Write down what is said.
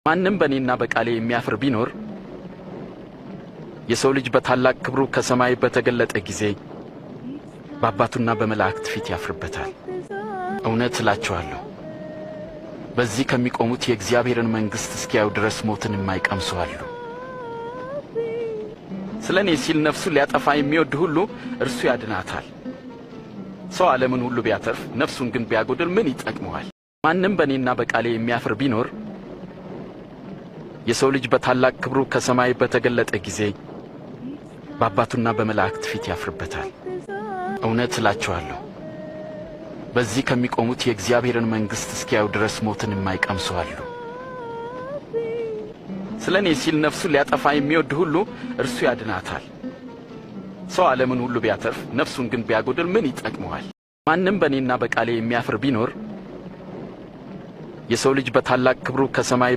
ማንም በእኔና በቃሌ የሚያፍር ቢኖር የሰው ልጅ በታላቅ ክብሩ ከሰማይ በተገለጠ ጊዜ በአባቱና በመላእክት ፊት ያፍርበታል። እውነት እላችኋለሁ በዚህ ከሚቆሙት የእግዚአብሔርን መንግሥት እስኪያዩ ድረስ ሞትን የማይቀምሱ አሉ። ስለ እኔ ሲል ነፍሱን ሊያጠፋ የሚወድ ሁሉ እርሱ ያድናታል። ሰው ዓለምን ሁሉ ቢያተርፍ ነፍሱን ግን ቢያጎድል ምን ይጠቅመዋል? ማንም በእኔና በቃሌ የሚያፍር ቢኖር የሰው ልጅ በታላቅ ክብሩ ከሰማይ በተገለጠ ጊዜ በአባቱና በመላእክት ፊት ያፍርበታል። እውነት እላችኋለሁ በዚህ ከሚቆሙት የእግዚአብሔርን መንግሥት እስኪያዩ ድረስ ሞትን የማይቀምሱ አሉ። ስለ እኔ ሲል ነፍሱን ሊያጠፋ የሚወድ ሁሉ እርሱ ያድናታል። ሰው ዓለምን ሁሉ ቢያተርፍ ነፍሱን ግን ቢያጎድል ምን ይጠቅመዋል? ማንም በእኔና በቃሌ የሚያፍር ቢኖር የሰው ልጅ በታላቅ ክብሩ ከሰማይ